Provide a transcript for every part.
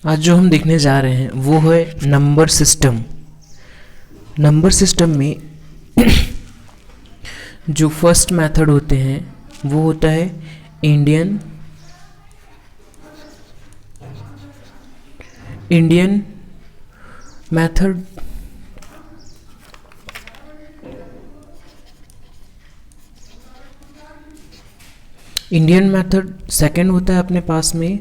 आज जो हम देखने जा रहे हैं वो है नंबर सिस्टम। नंबर सिस्टम में जो फर्स्ट मेथड होते हैं वो होता है Indian method. Indian method second होता है अपने पास में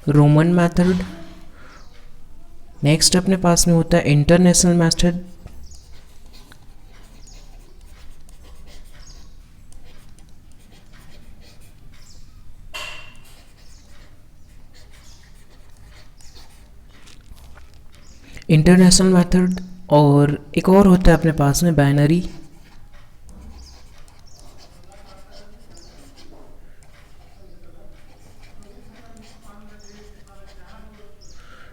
रोमन मेथड। नेक्स्ट अपने पास में होता है इंटरनेशनल मेथड। इंटरनेशनल मेथड और एक और होता है अपने पास में बाइनरी।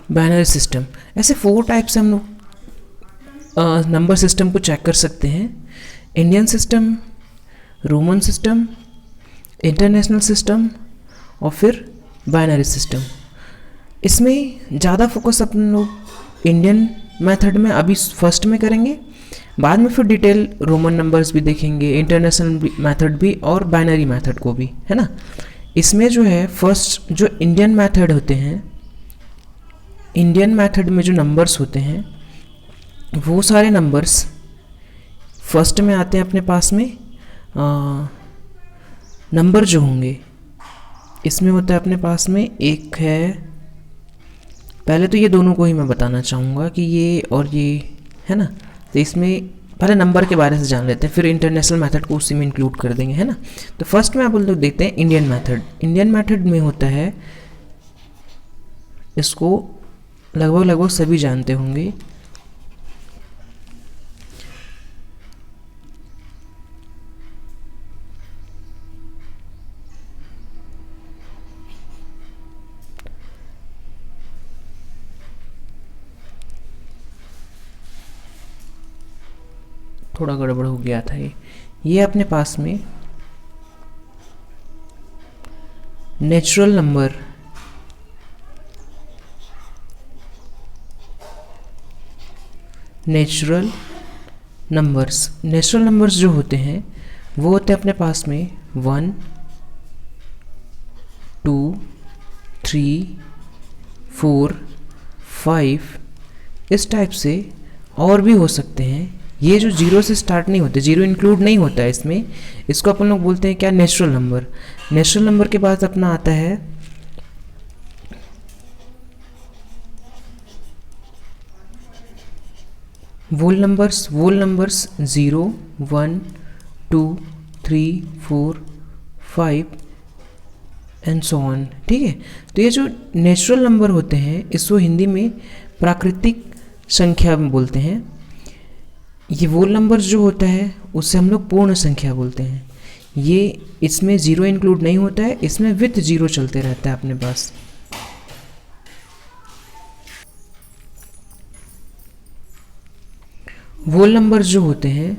Binary system. ऐसे 4 टाइप से हम लोग नंबर सिस्टम को चेक कर सकते हैं। Indian system, Roman system, international system और फिर बाइनरी सिस्टम। इसमें ज़्यादा फोकस अपन लोग इंडियन मेथड में अभी फर्स्ट में करेंगे, बाद में फिर डिटेल रोमन नंबर्स भी देखेंगे, इंटरनेशनल मेथड भी और बाइनरी मेथड को भी, है ना। इसमें जो है फर्स्ट जो इंडियन मेथड होते हैं, इंडियन मेथड में जो नंबर्स होते हैं वो सारे नंबर्स फर्स्ट में आते हैं अपने पास में। नंबर जो होंगे इसमें होता है अपने पास में एक है, पहले तो ये दोनों को ही मैं बताना चाहूँगा कि ये और ये, है ना। तो इसमें पहले नंबर के बारे से जान लेते हैं, फिर इंटरनेशनल मेथड को उसी में इंक्लूड कर देंगे, है ना। तो फर्स्ट में आप लोग देखते हैं इंडियन मेथड। इंडियन मेथड में होता है, इसको लगभग सभी जानते होंगे, थोड़ा गड़बड़ हो गया था ये अपने पास में नेचुरल नंबर, नेचुरल नंबर्स जो होते हैं वो होते हैं अपने पास में 1, 2, 3, 4, 5 इस टाइप से और भी हो सकते हैं। ये जो जीरो से स्टार्ट नहीं होते, जीरो इंक्लूड नहीं होता है इसमें, इसको अपन लोग बोलते हैं क्या, नेचुरल नंबर। नेचुरल नंबर के बाद अपना आता है वोल नंबर्स 0, 1, 2, 3, 4, 5 एंड सो ऑन, ठीक है। तो ये जो नेचुरल नंबर होते हैं इसको हिंदी में प्राकृतिक संख्या में बोलते हैं। ये वोल नंबर्स जो होता है उससे हम लोग पूर्ण संख्या बोलते हैं। ये इसमें ज़ीरो इंक्लूड नहीं होता है, इसमें विथ ज़ीरो चलते रहता है अपने पास। वोल नंबर्स जो होते हैं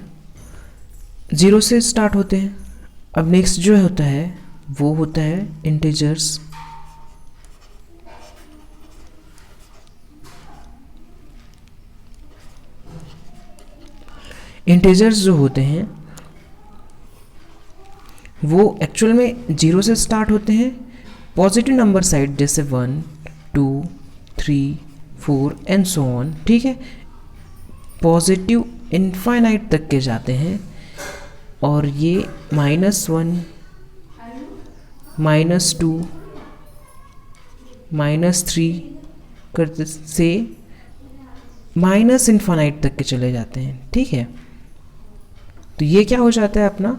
ज़ीरो से स्टार्ट होते हैं। अब नेक्स्ट जो होता है वो होता है इंटीजर्स। इंटीजर्स जो होते हैं वो एक्चुअल में जीरो से स्टार्ट होते हैं, पॉजिटिव नंबर साइड जैसे 1, 2, 3, 4 एंड सो ऑन, ठीक है। पॉजिटिव इनफाइनाइट तक के जाते हैं और ये -1, -2, -3 करते से माइनस इनफाइनाइट तक के चले जाते हैं, ठीक है। तो ये क्या हो जाता है अपना,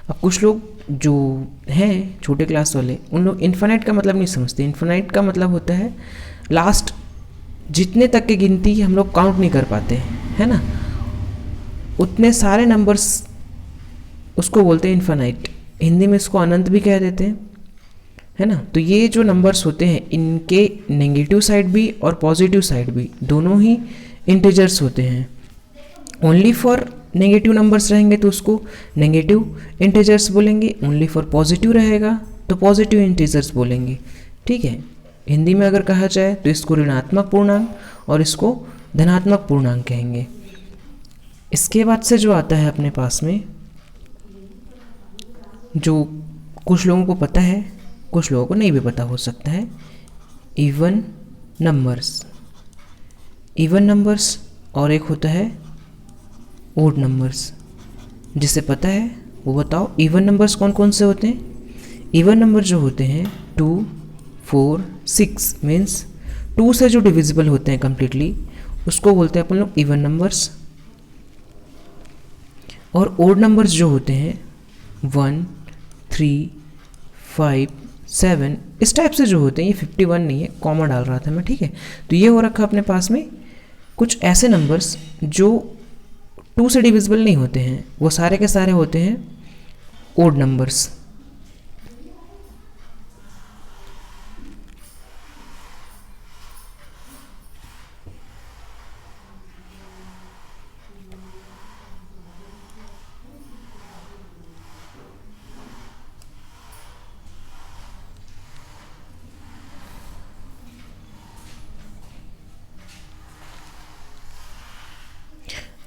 अब कुछ लोग जो हैं छोटे क्लास वाले उन लोग इन्फाइनाइट का मतलब नहीं समझते। इन्फाइनाइट का मतलब होता है लास्ट जितने तक की गिनती हम लोग काउंट नहीं कर पाते, है ना, उतने सारे नंबर्स उसको बोलते हैं इन्फाइनाइट। हिंदी में इसको अनंत भी कह देते हैं, है ना। तो ये जो नंबर्स होते हैं इनके नेगेटिव साइड भी और पॉजिटिव साइड भी दोनों ही इंटीजर्स होते हैं। ओनली फॉर नेगेटिव नंबर्स रहेंगे तो उसको नेगेटिव इंटीजर्स बोलेंगे, ओनली फॉर पॉजिटिव रहेगा तो पॉजिटिव इंटीजर्स बोलेंगे। ठीक है, हिंदी में अगर कहा जाए तो इसको ऋणात्मक पूर्णांक और इसको धनात्मक पूर्णांक कहेंगे। इसके बाद से जो आता है अपने पास में, जो कुछ लोगों को पता है कुछ लोगों को नहीं भी पता हो सकता है, इवन नंबर्स। इवन नंबर्स और एक होता है ओड नंबर्स। जिसे पता है वो बताओ इवन नंबर्स कौन कौन से होते हैं। इवन नंबर जो होते हैं 2, 4, 6 मीन्स 2 से जो डिविजिबल होते हैं कम्प्लीटली उसको बोलते हैं अपन लोग इवन नंबर्स। और ओड नंबर्स जो होते हैं 1, 3, 5, 7 इस टाइप से जो होते हैं, ये 51 नहीं है, कॉमा डाल रहा था मैं। ठीक है, तो ये हो रखा अपने पास में कुछ ऐसे नंबर्स जो 2 से डिविजिबल नहीं होते हैं, वो सारे के सारे होते हैं ओड नंबर्स।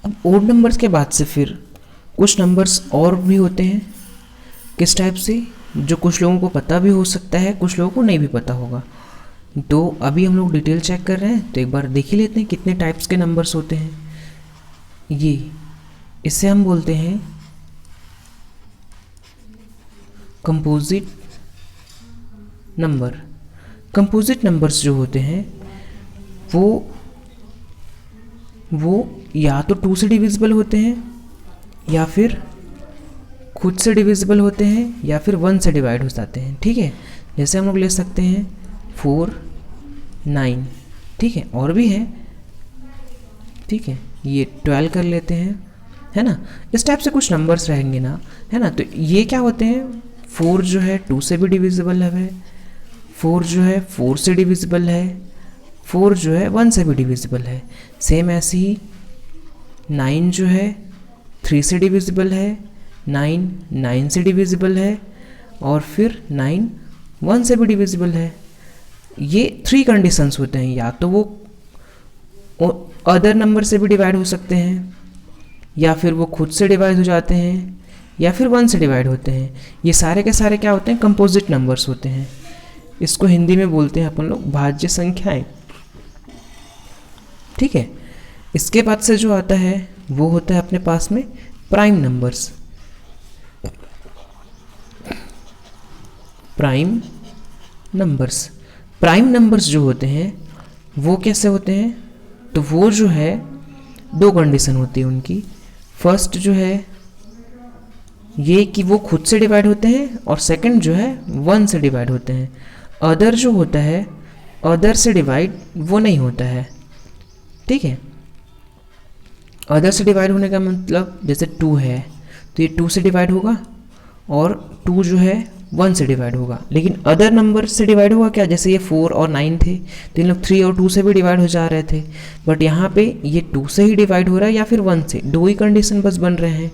अब ओड नंबर्स के बाद से फिर कुछ नंबर्स और भी होते हैं। किस टाइप से, जो कुछ लोगों को पता भी हो सकता है, कुछ लोगों को नहीं भी पता होगा। तो अभी हम लोग डिटेल चेक कर रहे हैं तो एक बार देख ही लेते हैं कितने टाइप्स के नंबर्स होते हैं। ये इसे हम बोलते हैं कंपोजिट नंबर। कंपोजिट नंबर्स जो होते हैं वो या तो 2 से डिविजिबल होते हैं या फिर खुद से डिविजिबल होते हैं या फिर 1 से डिवाइड हो जाते हैं। ठीक है, जैसे हम लोग ले सकते हैं 4, 9। ठीक है, और भी है। ठीक है, ये 12 कर लेते हैं, है ना। इस टाइप से कुछ नंबर्स रहेंगे ना, है ना। तो ये क्या होते हैं, 4 जो है 2 से भी डिविजिबल है, 4 जो है 4 से डिविजिबल है, 4 जो है 1 से भी डिविजिबल है। सेम ऐसे ही 9 जो है 3 से डिविजिबल है, 9 9 से डिविजिबल है और फिर 9 1 से भी डिविजिबल है। ये 3 कंडीशंस होते हैं, या तो वो अदर नंबर से भी डिवाइड हो सकते हैं या फिर वो खुद से डिवाइड हो जाते हैं या फिर 1 से डिवाइड होते हैं। ये सारे के सारे क्या होते हैं, कंपोजिट नंबर्स होते हैं। इसको हिंदी में बोलते हैं अपन लोग भाज्य संख्याएं। ठीक है, इसके बाद से जो आता है वो होता है अपने पास में prime numbers. Prime numbers, prime numbers जो होते हैं वो कैसे होते हैं, तो वो जो है 2 कंडीशन होती है उनकी। फर्स्ट जो है ये कि वो खुद से डिवाइड होते हैं और सेकंड जो है 1 से डिवाइड होते हैं। अदर जो होता है, अदर से डिवाइड वो नहीं होता है। ठीक है, अदर से डिवाइड होने का मतलब जैसे 2 है तो ये 2 से डिवाइड होगा और 2 जो है 1 से डिवाइड होगा। लेकिन अदर नंबर से डिवाइड होगा क्या, जैसे ये 4 और 9 थे तो इन लोग 3 और 2 से भी डिवाइड हो जा रहे थे, बट यहाँ पे ये 2 से ही डिवाइड हो रहा है या फिर 1 से। 2 ही कंडीशन बस बन रहे हैं।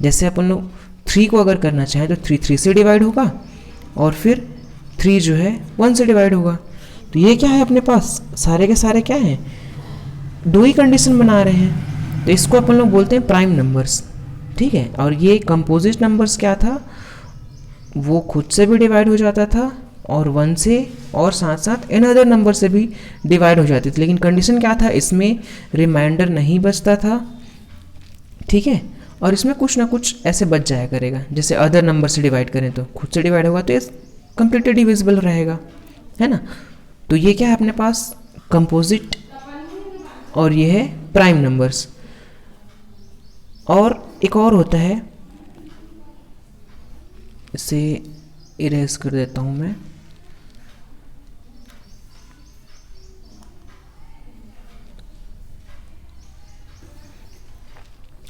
जैसे अपन लोग 3 को अगर करना चाहें तो 3 से डिवाइड होगा और फिर 3 जो है 1 से डिवाइड होगा। तो ये क्या है अपने पास, सारे के सारे क्या हैं, 2 ही कंडीशन बना रहे हैं। तो इसको अपन लोग बोलते हैं प्राइम नंबर्स। ठीक है, और ये कंपोजिट नंबर्स क्या था, वो खुद से भी डिवाइड हो जाता था और 1 से और साथ साथ इन अदर नंबर से भी डिवाइड हो जाती थी। लेकिन कंडीशन क्या था, इसमें रिमाइंडर नहीं बचता था। ठीक है, और इसमें कुछ ना कुछ ऐसे बच जाया करेगा। जैसे अदर नंबर से डिवाइड करें तो खुद से डिवाइड होगा तो ये कंप्लीटली डिविजिबल रहेगा, है ना। तो ये क्या है अपने पास, कंपोजिट, और ये है प्राइम नंबर्स। और एक और होता है, इसे इरेज कर देता हूं मैं।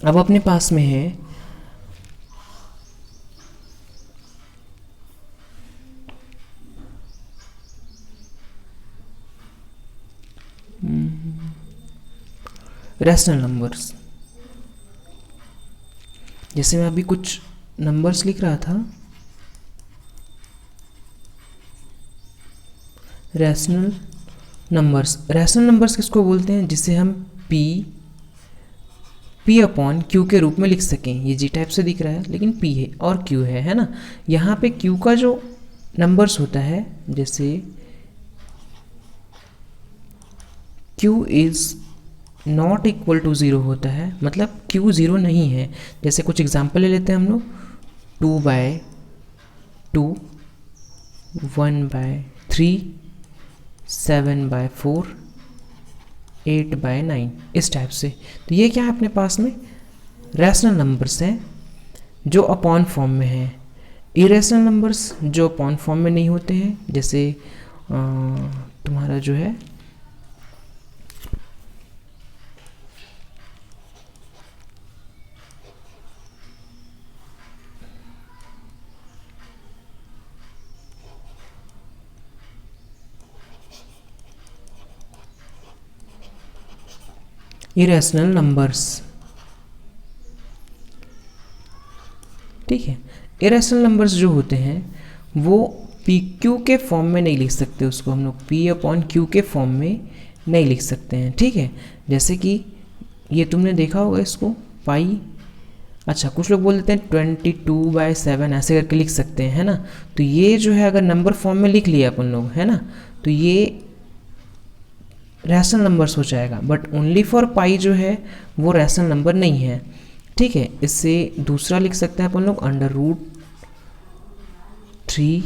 अब अपने पास में है रैशनल नंबर्स। जैसे मैं अभी कुछ नंबर्स लिख रहा था, रैशनल नंबर्स। रैशनल नंबर्स किसको बोलते हैं? जिसे हम पी अपॉन क्यू के रूप में लिख सकें। ये जी टाइप से दिख रहा है लेकिन पी है और क्यू है ना। यहाँ पे क्यू का जो नंबर्स होता है, जैसे Q is not equal to zero होता है, मतलब क्यू ज़ीरो नहीं है। जैसे कुछ एग्जांपल ले लेते हैं हम लोग, 2/2, 1/3, 7/4, 8/9, इस टाइप से। तो ये क्या है अपने पास में? रैशनल नंबर्स हैं जो अपॉन फॉर्म में हैं। इरेशनल नंबर्स जो अपॉन फॉर्म में नहीं होते हैं, जैसे तुम्हारा जो है इरेशनल नंबर्स, ठीक है। इरेशनल नंबर्स जो होते हैं वो पी क्यू के फॉर्म में नहीं लिख सकते, उसको हम लोग पी अपॉन क्यू के फॉर्म में नहीं लिख सकते हैं, ठीक है। जैसे कि ये तुमने देखा होगा इसको, पाई, अच्छा कुछ लोग बोल देते हैं 22/7 ऐसे करके लिख सकते हैं, है ना। तो ये जो है अगर नंबर फॉर्म में लिख लिया अपन लोग, है ना, तो ये रैशनल नंबर्स हो जाएगा। बट ओनली फॉर पाई जो है वो रैशनल नंबर नहीं है, ठीक है। इससे दूसरा लिख सकते हैं अपन लोग √3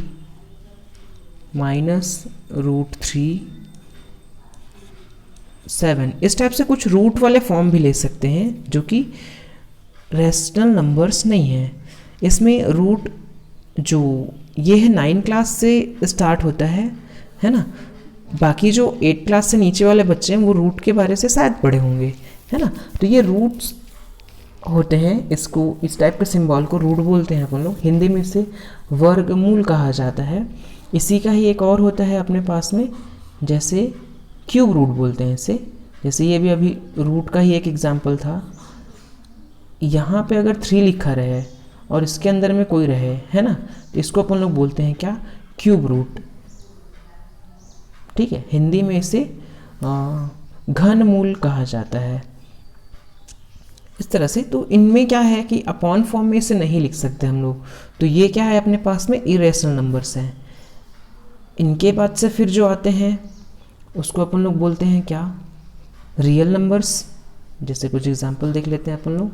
-√3 7, इस टाइप से कुछ रूट वाले फॉर्म भी ले सकते हैं जो कि रैशनल नंबर्स नहीं है। इसमें रूट जो ये है 9 क्लास से स्टार्ट होता है ना। बाकी जो 8 क्लास से नीचे वाले बच्चे हैं वो रूट के बारे से शायद पढ़े होंगे, है ना। तो ये रूट्स होते हैं, इसको इस टाइप के सिंबल को रूट बोलते हैं अपन लोग। हिंदी में इसे वर्गमूल कहा जाता है। इसी का ही एक और होता है अपने पास में, जैसे क्यूब रूट बोलते हैं इसे। जैसे ये भी अभी रूट का ही एक एग्जाम्पल था। यहाँ पे अगर 3 लिखा रहे और इसके अंदर में कोई रहे, है ना, तो इसको अपन लोग बोलते हैं क्या? क्यूब रूट, ठीक है। हिंदी में इसे घनमूल कहा जाता है, इस तरह से। तो इनमें क्या है कि अपॉन फॉर्म में इसे नहीं लिख सकते हम लोग। तो ये क्या है अपने पास में? इरेशनल नंबर्स हैं। इनके बाद से फिर जो आते हैं उसको अपन लोग बोलते हैं क्या? Real numbers. जैसे कुछ एग्जांपल देख लेते हैं अपन लोग।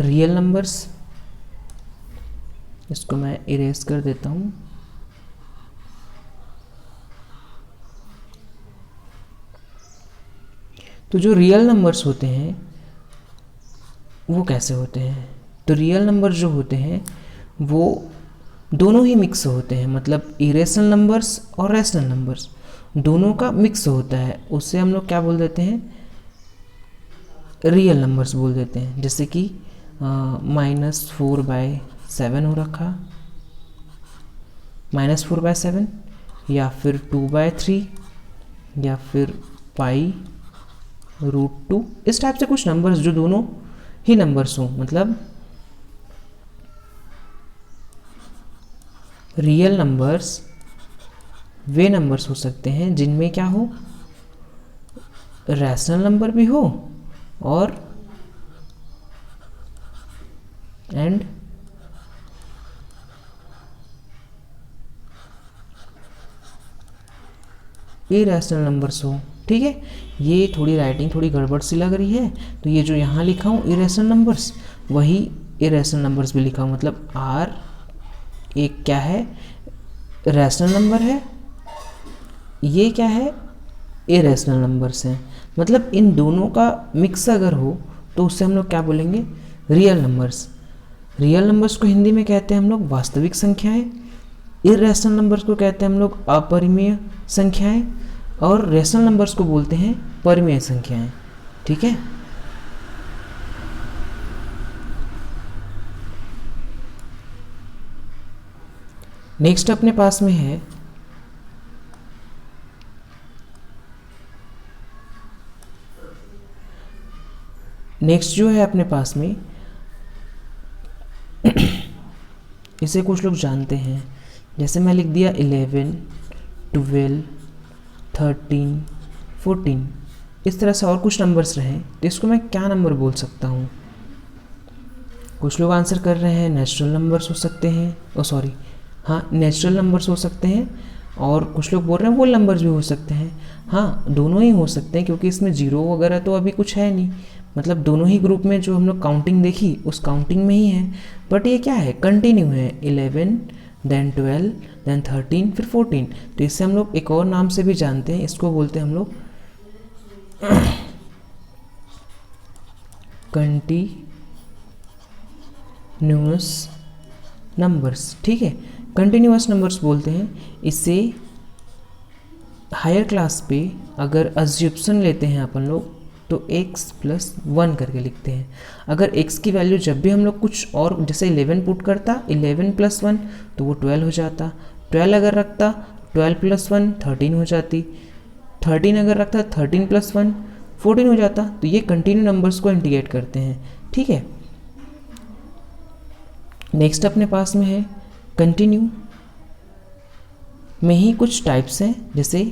रियल नंबर्स, इसको मैं इरेज कर देता हूँ। तो जो रियल नंबर्स होते हैं वो कैसे होते हैं? तो रियल नंबर जो होते हैं वो दोनों ही मिक्स होते हैं, मतलब इरेशनल नंबर्स और रैशनल नंबर्स दोनों का मिक्स होता है। उससे हम लोग क्या बोल देते हैं? रियल नंबर्स बोल देते हैं। जैसे कि -4/7 हो रखा, -4/7, या फिर 2/3, या फिर π√2, इस टाइप से कुछ नंबर्स जो दोनों ही नंबर्स हों। मतलब रियल नंबर्स वे नंबर्स हो सकते हैं जिनमें क्या हो? रैशनल नंबर भी हो और इरेशनल नंबर्स हो, ठीक है। ये थोड़ी राइटिंग थोड़ी गड़बड़ सी लग रही है, तो ये जो यहाँ लिखा हूँ इरेशनल नंबर्स, वही इरेशनल नंबर्स भी लिखा हूँ। मतलब R एक क्या है? रैशनल नंबर है, ये क्या है? इरेशनल नंबर्स हैं। मतलब इन दोनों का मिक्स अगर हो तो उससे हम लोग क्या बोलेंगे? Real numbers. रियल नंबर्स को हिंदी में कहते हैं हम लोग वास्तविक संख्याएं। इरेशनल नंबर्स को कहते हैं हम लोग अपरिमेय संख्याएं, और रैशनल नंबर्स को बोलते हैं परिमेय संख्याएं, ठीक है। नेक्स्ट अपने पास में है नेक्स्ट जो है अपने पास में इसे कुछ लोग जानते हैं, जैसे मैं लिख दिया 11, 12, 13, 14, इस तरह से और कुछ नंबर्स रहें तो इसको मैं क्या नंबर बोल सकता हूँ? कुछ लोग आंसर कर रहे हैं नेचुरल नंबर्स हो सकते हैं, हाँ नेचुरल नंबर्स हो सकते हैं, और कुछ लोग बोल रहे हैं वोल नंबर्स भी हो सकते हैं। हाँ दोनों ही हो सकते हैं, क्योंकि इसमें जीरो वगैरह तो अभी कुछ है नहीं, मतलब दोनों ही ग्रुप में जो हम लोग काउंटिंग देखी उस काउंटिंग में ही है। बट ये क्या है, कंटिन्यू है, 11 देन 12 देन 13 फिर 14, तो इससे हम लोग एक और नाम से भी जानते हैं, इसको बोलते हैं हम लोग कंटिन्यूअस नंबर्स। ठीक है, कंटिन्यूअस नंबर्स बोलते हैं। इससे हायर क्लास पे अगर अज्यूप्शन लेते हैं अपन लोग तो x + 1 करके लिखते हैं। अगर x की वैल्यू जब भी हम लोग कुछ और जैसे 11 पुट करता, 11 + 1 तो वो 12 हो जाता, 12 अगर रखता 12 + 1 13 हो जाती, 13 अगर रखता 13 + 1 14 हो जाता। तो ये कंटिन्यू नंबर्स को इंडिकेट करते हैं। ठीक है, नेक्स्ट अपने पास में है कंटिन्यू में ही कुछ टाइप्स हैं, जैसे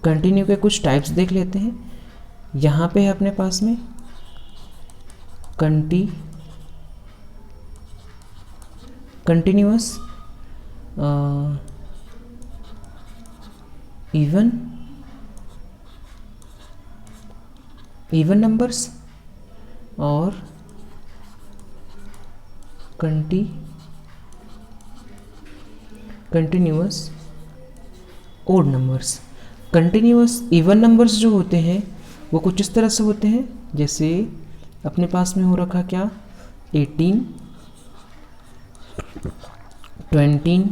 कंटिन्यू के कुछ टाइप्स देख लेते हैं। यहाँ पे है अपने पास में कंटिन्यूअस इवन नंबर्स और continuous odd numbers. Continuous even numbers जो होते हैं वो कुछ इस तरह से होते हैं, जैसे अपने पास में हो रखा क्या 18, 20,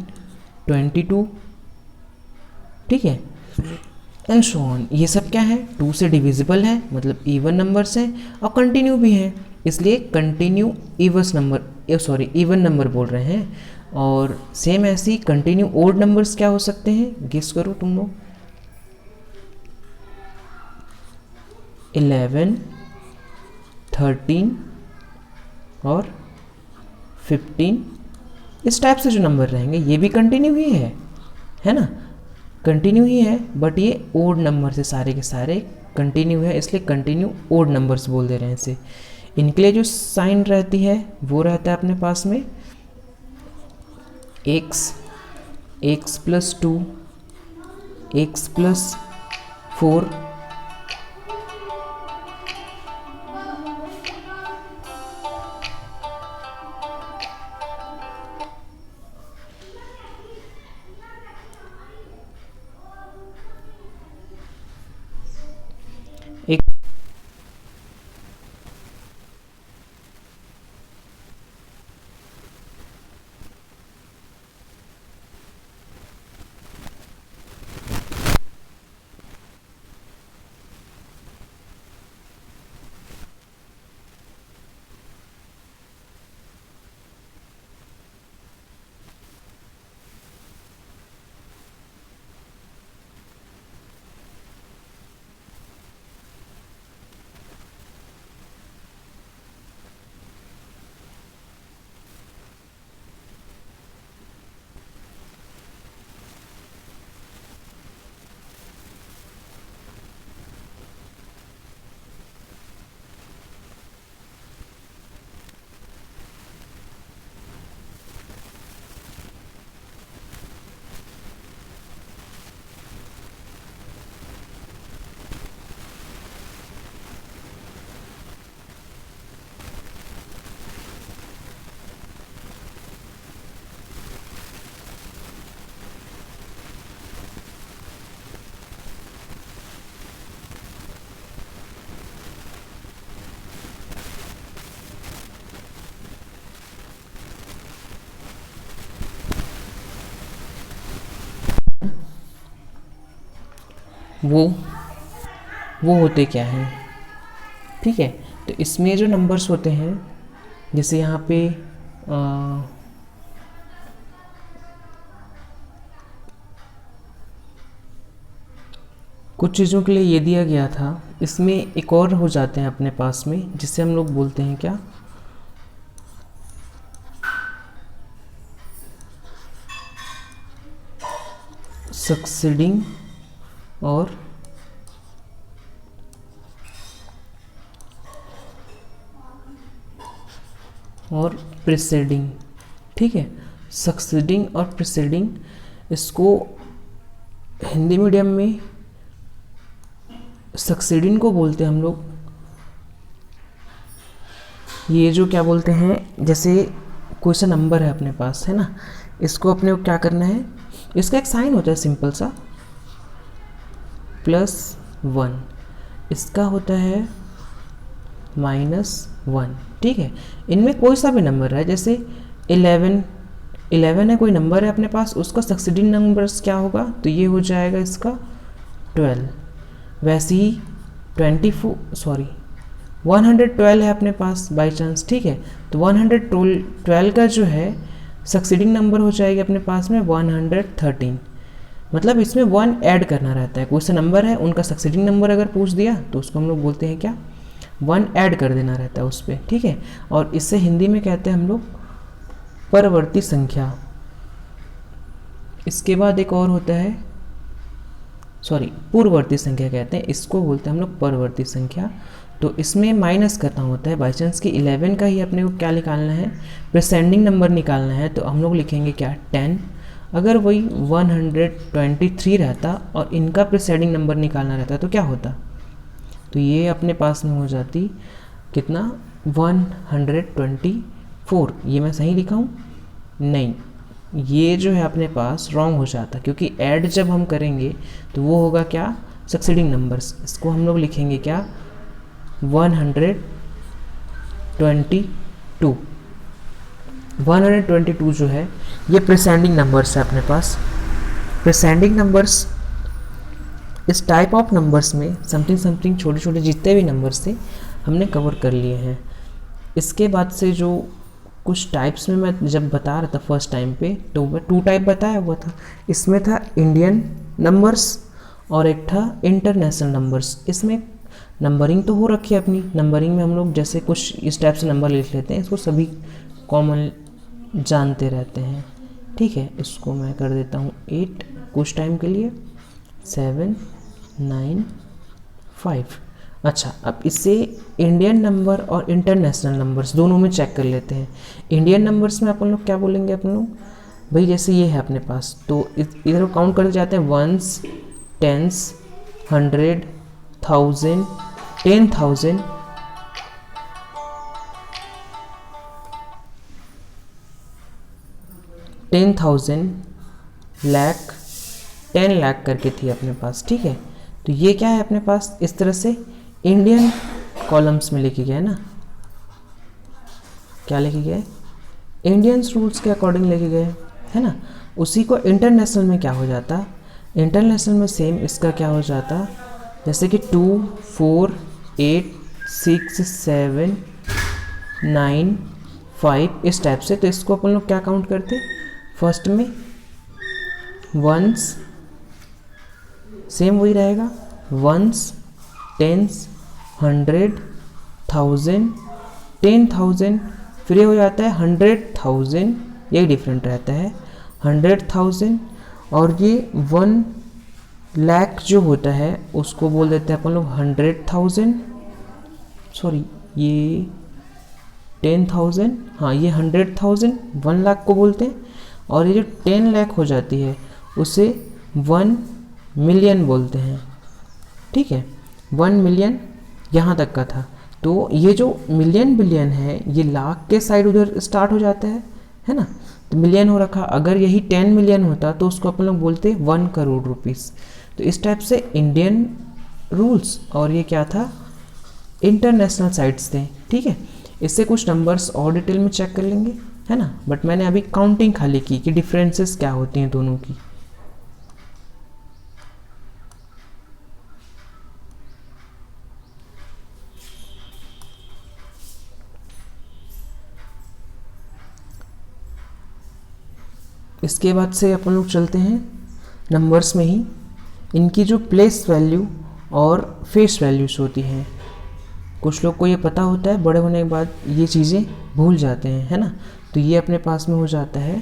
22, ठीक है, एंड सो ऑन। ये सब क्या है, 2 से डिविजिबल है, मतलब इवन नंबर्स हैं और कंटिन्यू भी हैं, इसलिए कंटिन्यू इवन नंबर बोल रहे हैं। और सेम ऐसी कंटिन्यू ओड नंबर्स क्या हो सकते हैं, गेस करो तुम लोग। 11, 13 और 15, इस टाइप से जो नंबर रहेंगे ये भी कंटिन्यू ही है ना, कंटिन्यू ही है, बट ये ओड नंबर से सारे के सारे कंटिन्यू है, इसलिए कंटिन्यू ओड नंबर्स बोल दे रहे हैं इसे। इनके लिए जो साइन रहती है वो रहता है अपने पास में x + 2, x + 4, एक वो होते क्या हैं, ठीक है। तो इसमें जो नंबर्स होते हैं, जैसे यहाँ पे कुछ चीज़ों के लिए ये दिया गया था, इसमें एक और हो जाते हैं अपने पास में, जिसे हम लोग बोलते हैं क्या, सक्सीडिंग और प्रीसीडिंग। ठीक है, सक्सीडिंग और प्रीसीडिंग, इसको हिंदी मीडियम में सक्सीडिंग को बोलते हैं हम लोग। ये जो क्या बोलते हैं, जैसे कोई सा नंबर है अपने पास, है ना, इसको अपने को क्या करना है, इसका एक साइन होता है सिंपल सा, +1, इसका होता है -1। ठीक है, इनमें कोई सा भी नंबर है, जैसे 11 है, कोई नंबर है अपने पास, उसका सक्सीडिंग नंबर्स क्या होगा, तो ये हो जाएगा इसका 12। वैसे ही 112 है अपने पास बाई चांस। ठीक है, तो 112 का जो है सक्सीडिंग नंबर हो जाएगी अपने पास में 113। मतलब इसमें 1 ऐड करना रहता है, कोई सा नंबर है उनका सक्सीडिंग नंबर अगर पूछ दिया तो उसको हम लोग बोलते हैं क्या, 1 ऐड कर देना रहता है उस पर। ठीक है, और इससे हिंदी में कहते हैं हम लोग परवर्ती संख्या। इसके बाद एक और होता है, पूर्ववर्ती संख्या कहते हैं, इसको बोलते हैं हम लोग परवर्ती संख्या। तो इसमें माइनस करना होता है, बाई चांस कि 11 का ही अपने को क्या निकालना है, प्रीसेंडिंग नंबर निकालना है, तो हम लोग लिखेंगे क्या, 10। अगर वही 123 रहता और इनका प्रीसेंडिंग नंबर निकालना रहता तो क्या होता, तो ये अपने पास में हो जाती कितना, 124। ये मैं सही लिखा हूँ, नहीं, ये जो है अपने पास रॉन्ग हो जाता, क्योंकि ऐड जब हम करेंगे तो वो होगा क्या, सक्सीडिंग नंबर्स। इसको हम लोग लिखेंगे क्या, 122। 122 जो है ये प्रीसेंडिंग नंबर्स है अपने पास। प्रीसेंडिंग नंबर्स, इस टाइप ऑफ नंबर्स में समथिंग छोटे छोटे जितने भी नंबर्स थे हमने कवर कर लिए हैं। इसके बाद से जो कुछ टाइप्स में मैं जब बता रहा था फर्स्ट टाइम पे, तो मैं 2 टाइप बताया हुआ था। इसमें था इंडियन नंबर्स और एक था इंटरनेशनल नंबर्स। इसमें नंबरिंग तो हो रखी है अपनी, नंबरिंग में हम लोग जैसे कुछ इस टाइप से नंबर लिख लेते हैं, इसको सभी कॉमन जानते रहते हैं। ठीक है, इसको मैं कर देता हूँ 8 कुछ टाइम के लिए, 7 9 5। अच्छा, अब इससे इंडियन नंबर और इंटरनेशनल नंबर्स दोनों में चेक कर लेते हैं। इंडियन नंबर्स में अपन लोग क्या बोलेंगे, अपन लोग भाई जैसे ये है अपने पास, तो इधर काउंट करते जाते हैं, 1s 10s 100 1000 10,000 10,000 लाख 10 लाख करके थी अपने पास। ठीक है, तो ये क्या है अपने पास, इस तरह से इंडियन कॉलम्स में लिखे गए ना, क्या लिखे गए, इंडियंस रूल्स के अकॉर्डिंग लिखे गए, है ना। उसी को इंटरनेशनल में क्या हो जाता, इंटरनेशनल में सेम इसका क्या हो जाता, जैसे कि 2 4 8 6 7 9 5 इस टाइप से। तो इसको अपन लोग क्या काउंट करते, फर्स्ट में 1s, सेम वही रहेगा, 1s 10s 100 1000 10,000, फिर ये हो जाता है 100,000, यही डिफरेंट रहता है 100,000। और ये 1 लाख जो होता है उसको बोल देते हैं अपन लोग 100,000, सॉरी ये 10,000, हाँ ये 100,000 1 लाख को बोलते हैं। और ये जो 10 लाख हो जाती है उसे 1 मिलियन बोलते हैं। ठीक है, 1 मिलियन यहाँ तक का था। तो ये जो मिलियन बिलियन है ये लाख के साइड उधर स्टार्ट हो जाता है ना, तो मिलियन हो रखा। अगर यही 10 मिलियन होता तो उसको अपन लोग बोलते 1 करोड़ रुपीस। तो इस टाइप से इंडियन रूल्स और ये क्या था, इंटरनेशनल साइट्स थे। ठीक है, इससे कुछ नंबर्स और डिटेल में चेक कर लेंगे, है ना, बट मैंने अभी काउंटिंग खाली की कि डिफरेंसेस क्या होती हैं दोनों की। इसके बाद से अपन लोग चलते हैं नंबर्स में ही, इनकी जो प्लेस वैल्यू और फेस वैल्यूज होती हैं, कुछ लोग को ये पता होता है, बड़े होने के बाद ये चीज़ें भूल जाते हैं, है ना। तो ये अपने पास में हो जाता है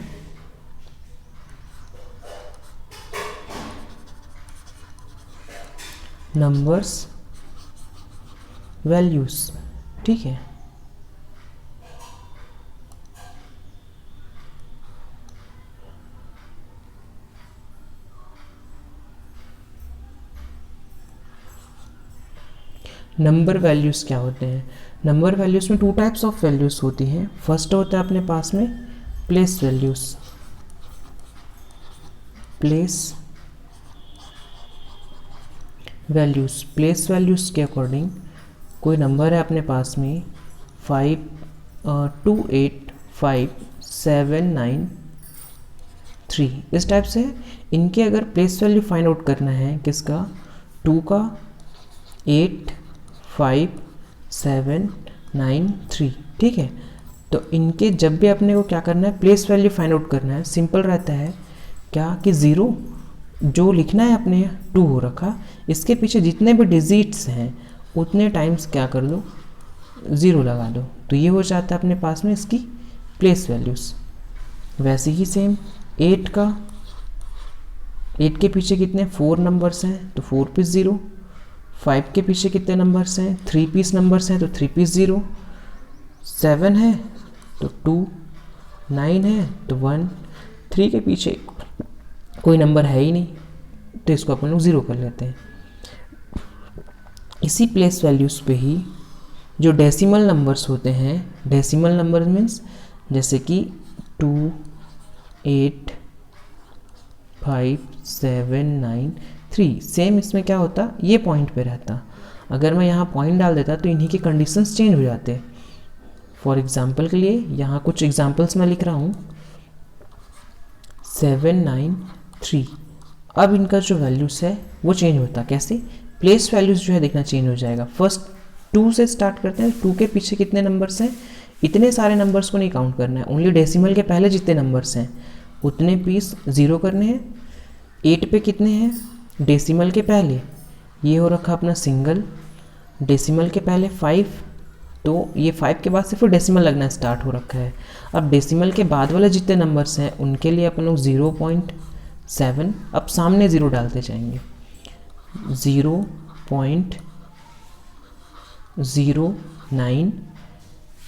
नंबर्स वैल्यूज, ठीक है। नंबर वैल्यूज़ क्या होते हैं? नंबर वैल्यूज़ में टू टाइप्स ऑफ वैल्यूज़ होती हैं। फर्स्ट होता है अपने पास में place values. Place values, place values के अकॉर्डिंग कोई नंबर है अपने पास में 5285793, इस टाइप से। इनके अगर प्लेस वैल्यू फाइंड आउट करना है किसका, 2 का, 85793, ठीक है। तो इनके जब भी अपने को क्या करना है, प्लेस वैल्यू फाइंड आउट करना है, सिंपल रहता है क्या कि 0 जो लिखना है अपने 2 हो रखा, इसके पीछे जितने भी डिजिट्स हैं उतने टाइम्स क्या कर लो, 0 लगा दो, तो ये हो जाता है अपने पास में इसकी प्लेस वैल्यूज़। वैसे ही सेम 8 का, 8 के पीछे कितने 4 नंबर्स हैं तो 4 पीस 0, 5 के पीछे कितने नंबर्स हैं 3 पीस नंबर्स हैं तो 3 पीस 0, 7 है तो 2, 9 है तो 1, 3 के पीछे कोई नंबर है ही नहीं तो इसको अपन लोग 0 कर लेते हैं। इसी प्लेस वैल्यूज़ पे ही जो डेसिमल नंबर्स होते हैं, डेसिमल नंबर मीन्स जैसे कि 2, 8, 5, 7, 9, 3, सेम इसमें क्या होता, ये पॉइंट पे रहता। अगर मैं यहाँ पॉइंट डाल देता तो इन्हीं के कंडीशंस चेंज हो जाते। फॉर एग्जांपल के लिए यहाँ कुछ एग्जांपल्स मैं लिख रहा हूँ, 7, 9, 3। अब इनका जो वैल्यूज़ है वो चेंज होता, कैसे, प्लेस वैल्यूज़ जो है देखना चेंज हो जाएगा। फर्स्ट 2 से स्टार्ट करते हैं, 2 के पीछे कितने नंबर्स हैं, इतने सारे नंबर्स को नहीं काउंट करना है, ओनली डेसिमल के पहले जितने नंबर्स हैं उतने पीस 0 करने हैं। 8 पे कितने हैं, डेसिमल के पहले, ये हो रखा अपना सिंगल, डेसिमल के पहले 5, तो ये 5 के बाद से फिर डेसिमल लगना स्टार्ट हो रखा है। अब डेसिमल के बाद वाले जितने नंबर्स हैं उनके लिए अपन लोग 0.7, अब सामने 0 डालते जाएंगे, 0.09,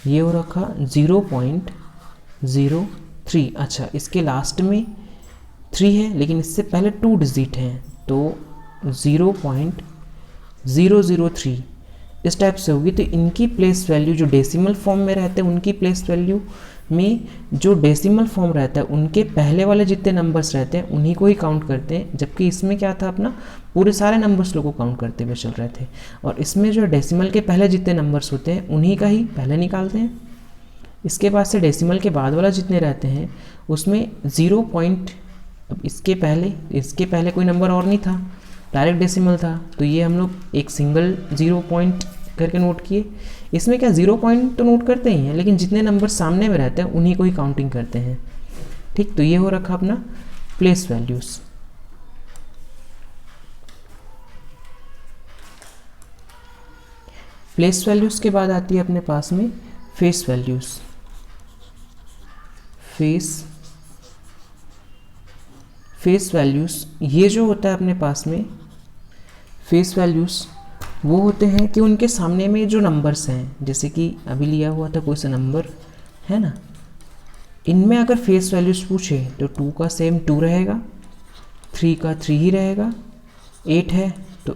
ये हो रखा 0.03। अच्छा, इसके लास्ट में 3 है लेकिन इससे पहले 2 डिजिट हैं तो 0.003 इस टाइप से होगी। तो इनकी प्लेस वैल्यू जो डेसिमल फॉर्म में रहते हैं उनकी प्लेस वैल्यू में जो डेसिमल फॉर्म रहता है उनके पहले वाले जितने नंबर्स रहते हैं उन्हीं को ही काउंट करते हैं, जबकि इसमें क्या था अपना पूरे सारे नंबर्स लोग को काउंट करते हुए चल रहे थे। और इसमें जो डेसिमल के पहले जितने नंबर्स होते हैं उन्हीं का ही पहले निकालते हैं। इसके बाद से डेसिमल के बाद वाला जितने रहते हैं उसमें 0 पॉइंट, अब इसके पहले कोई नंबर और नहीं था, डायरेक्ट डेसिमल था, तो ये हम लोग एक सिंगल 0 पॉइंट करके नोट किए। इसमें क्या 0 पॉइंट तो नोट करते ही हैं लेकिन जितने नंबर सामने में रहते हैं उन्हीं को ही काउंटिंग करते हैं, ठीक। तो ये हो रखा अपना प्लेस वैल्यूज़। प्लेस वैल्यूज़ के बाद आती है अपने पास में फेस वैल्यूज़। फेस वैल्यूज़ ये जो होता है अपने पास में, फेस वैल्यूज़ वो होते हैं कि उनके सामने में जो नंबर्स हैं, जैसे कि अभी लिया हुआ था कोई सा नंबर है ना, इनमें अगर फेस वैल्यूज़ पूछे तो 2 का सेम 2 रहेगा, 3 का 3 ही रहेगा, 8 है तो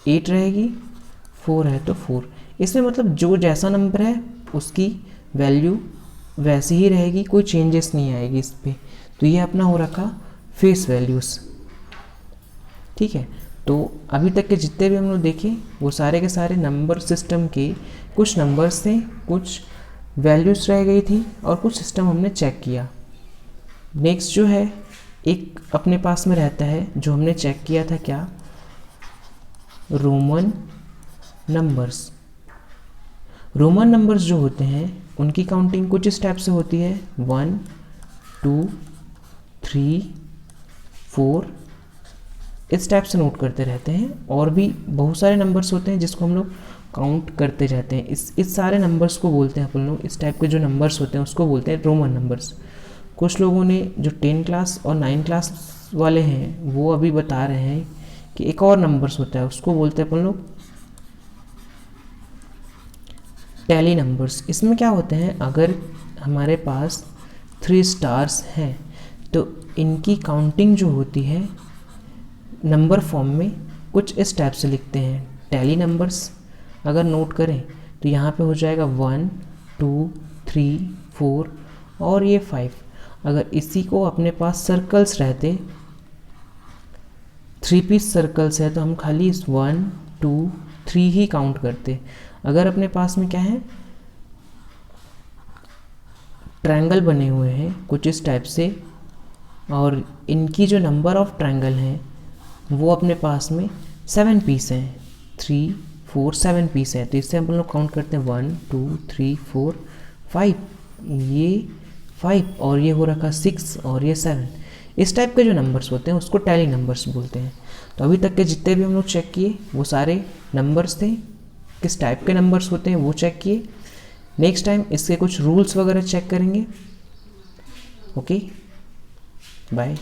8 रहेगी, 4 है तो 4। इसमें मतलब जो जैसा नंबर है उसकी वैल्यू वैसी ही रहेगी, कोई चेंजेस नहीं आएगी इस पर। तो ये अपना हो रखा फेस वैल्यूज़, ठीक है। तो अभी तक के जितने भी हम लोग देखे वो सारे के सारे नंबर सिस्टम के कुछ नंबर्स थे, कुछ वैल्यूज़ रह गई थी और कुछ सिस्टम हमने चेक किया। नेक्स्ट जो है एक अपने पास में रहता है जो हमने चेक किया था, क्या, रोमन नंबर्स। रोमन नंबर्स जो होते हैं उनकी काउंटिंग कुछ इस टाइप से होती है, 1, 2, 3, 4, इस टाइप से नोट करते रहते हैं। और भी बहुत सारे नंबर्स होते हैं जिसको हम लोग काउंट करते जाते हैं। इस सारे नंबर्स को बोलते हैं अपन लोग, इस टाइप के जो नंबर्स होते हैं उसको बोलते हैं रोमन नंबर्स। कुछ लोगों ने जो 10 क्लास और 9 क्लास वाले हैं वो अभी बता रहे हैं कि एक और नंबर्स होता है, उसको बोलते हैं अपन लोग टैली नंबर्स। इसमें क्या होते हैं, अगर हमारे पास 3 स्टार्स हैं तो इनकी काउंटिंग जो होती है नंबर फॉर्म में कुछ इस टाइप से लिखते हैं। टैली नंबर्स अगर नोट करें तो यहाँ पे हो जाएगा 1 2 3 4 और ये 5। अगर इसी को अपने पास सर्कल्स रहते, 3 पीस सर्कल्स है, तो हम खाली इस 1 2 3 ही काउंट करते। अगर अपने पास में क्या है, ट्रायंगल बने हुए हैं कुछ इस टाइप से, और इनकी जो नंबर ऑफ ट्रायंगल हैं वो अपने पास में 7 पीस हैं, 3 4 7 पीस है, तो इससे हम लोग काउंट करते हैं 1 2 3 4 5, ये 5 और ये हो रखा 6 और ये 7। इस टाइप के जो नंबर्स होते हैं उसको टैली नंबर्स बोलते हैं। तो अभी तक के जितने भी हम लोग चेक किए वो सारे नंबर्स थे, किस टाइप के नंबर्स होते हैं वो चेक किए। नेक्स्ट टाइम इसके कुछ रूल्स वगैरह चेक करेंगे। Okay, bye.